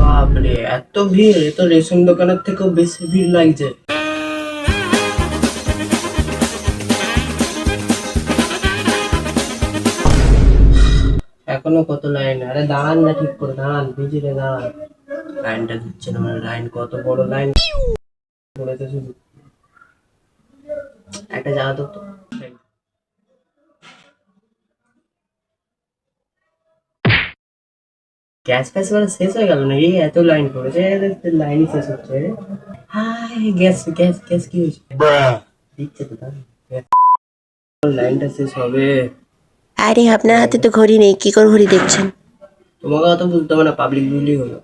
বাপরে, এত ভিড়! এ তো রেশন দোকানের থেকেও বেশি ভিড় লাগছে। এখনো কত লাইন! আরে দাঁড়ান না, ঠিক করে দাঁড়ান, ভিজিরে দাঁড়ান। লাইনটা দিচ্ছে না মানে, লাইন কত বড় লাইন পড়েছে শুধু। একটা জায়গা তো। গ্যাস ফ্যাস মানে শেষ হয়ে গেল নাকি? এত লাইন পড়েছে, লাইনই শেষ হচ্ছে। হাই, গ্যাস গ্যাস গ্যাস কি হয়েছে? দিচ্ছে তো তাই, লাইনটা শেষ হবে। আরে আপনার হাতে তো ঘড়ি নেই, কি করে ঘড়ি দেখছেন? তোমাকে অত বুঝতে হবে না, পাবলিক বুঝলেই হলো।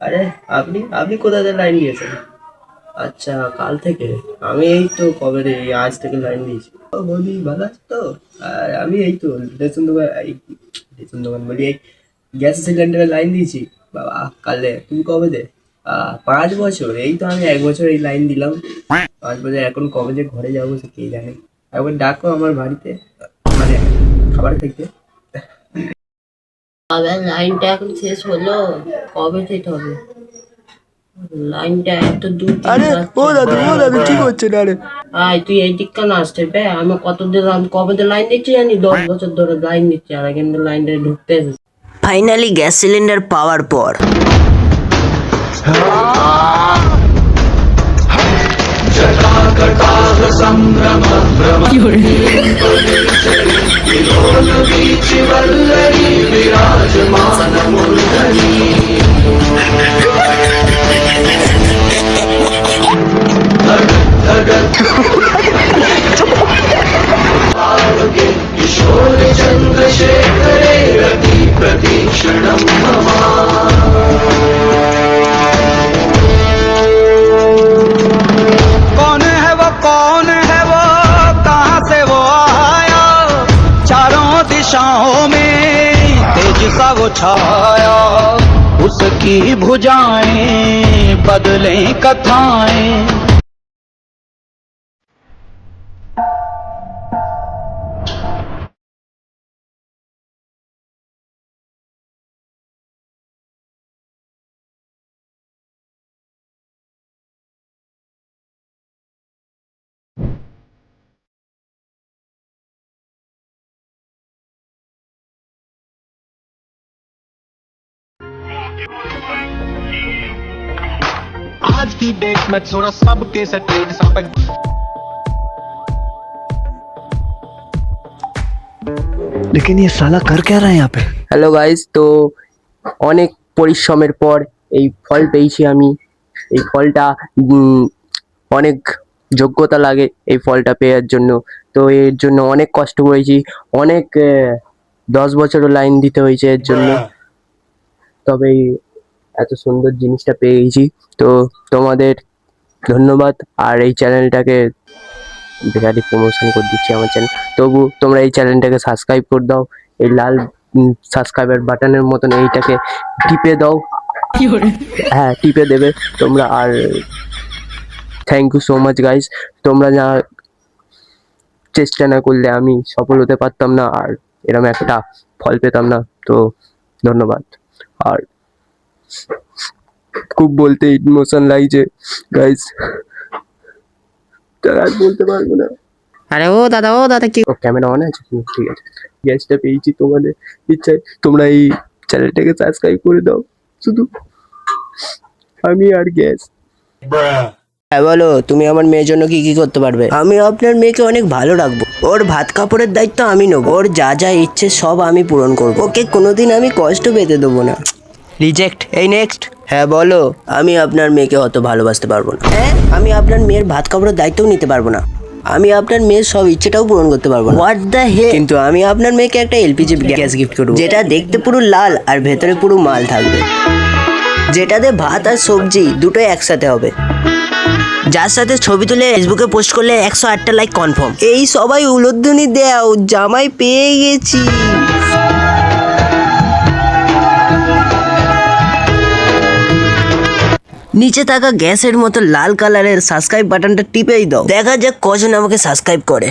আরে আপনি আপনি কোথা থেকে লাইন দিয়েছেন? আচ্ছা, কাল থেকে? আমি এই তো কবে রে, আজ থেকে লাইন দিয়েছি। ও বলি, ভালো আছো তো? আর আমি এই তো রেশন দোকান বলি, এই গ্যাস সিলিন্ডারের লাইন দিয়েছি বাবা কালে। তুমি কবে দে? 5 বছর? এই তো আমি 1 বছর এই লাইন দিলাম। 5 বছর, এখন কবে যে ঘরে যাবো সে কে জানে। একবার ডাকো আমার বাড়িতে, মানে খাবার খাইতে। আবার লাইনটা এখন শেষ হলো, কবে থেকে হবে? লাইনটা এত দূর থেকে আরে যাচ্ছে। ও দাদু কি করছেন? আরে আয় তুই এই দিক কেন আসছে বে? আমি কতদিন, আমি কবে দিয়ে লাইন দিচ্ছি জানি, 10 বছর ধরে লাইন দিচ্ছি, আর কিন্তু লাইনটা ঢুকতে। ফাইনালি গ্যাস সিলিন্ডার পাওয়ার পর कौन है वो कहाँ से वो आया, चारों दिशाओं में तेज सा वो छाया, उसकी भुजाएं बदले कथाएं। आज की डेट में छोरा सबके सेटेड सब लेकिन ये साला कर क्या रहा है यहाँ पे? হ্যালো গাইস, তো অনেক পরিশ্রমের পর এই ফল পেয়েছি আমি। এই ফলটা অনেক যোগ্যতা লাগে এই ফলটা পেয়ার জন্য। তো এর জন্য অনেক কষ্ট করেছি, অনেক 10 বছরও লাইন দিতে হয়েছে এর জন্য, তবেই এত সুন্দর জিনিসটা পেয়ে গেছি। তো তোমাদের ধন্যবাদ। আর এই চ্যানেলটাকে বেকারি প্রমোশন করে দিচ্ছি আমার চ্যানেল, তবু তোমরা এই চ্যানেলটাকে সাবস্ক্রাইব করে দাও। এই লাল সাবস্ক্রাইবার বাটনের মতন এইটাকে টিপে দাও, হ্যাঁ টিপে দেবে তোমরা। আর thank you so much guys, তোমরা যা চেষ্টা না করলে আমি সফল হতে পারতাম না, আর এরকম একটা ফল পেতাম না। তো ধন্যবাদ। আর খুব বলতে ইমোশন লাগছে গাইস, আর বলতে পারবো না। আরে ও দাদা কি? ও ক্যামেরা অন আছে? ঠিক আছে, গ্যাসটা পেয়েছি। তোমাদের ইচ্ছায় তোমরা এই চ্যানেলটাকে সাবস্ক্রাইব করে দাও শুধু। আমি আর গ্যাস। হ্যাঁ বলো, তুমি আমার মেয়ের জন্য কি কি করতে পারবে? আমি আপনার মেয়েকে অনেক ভালো রাখবো, ওর ভাত কাপড়ের দায়িত্ব আমি নেবো, ওর যা যা ইচ্ছে সব আমি পূরণ করবো, ওকে কোনোদিন আমি কষ্ট পেতে দেবো না। রিজেক্ট। এই নেক্সট। হ্যাঁ বলো, আমি আপনার মেয়েকে অত ভালোবাসতে পারবো না। হ্যাঁ, আমি আপনার মেয়ের ভাত কাপড়ের দায়িত্বও নিতে পারবো না, আমি আপনার মেয়ের সব ইচ্ছেটাও পূরণ করতে পারবো না। হোয়াট দ্য হে! কিন্তু আমি আপনার মেয়েকে একটা এলপিজি গ্যাস গিফট করবো, যেটা দেখতে পুরো লাল আর ভেতরে পুরো মাল থাকবে, যেটাতে ভাত আর সবজি দুটোই একসাথে হবে, যার সাথে ছবি তুলে ফেসবুকে পোস্ট করলে 108টা লাইক কনফার্ম। এই সবাই উলুধ্বনি দেও, জামাই পেয়ে গেছি। নিচে থাকা গ্যাসের মতো লাল কালারের সাবস্ক্রাইব বাটনটা টিপেই দাও, দেখা যাক কজন আমাকে সাবস্ক্রাইব করে।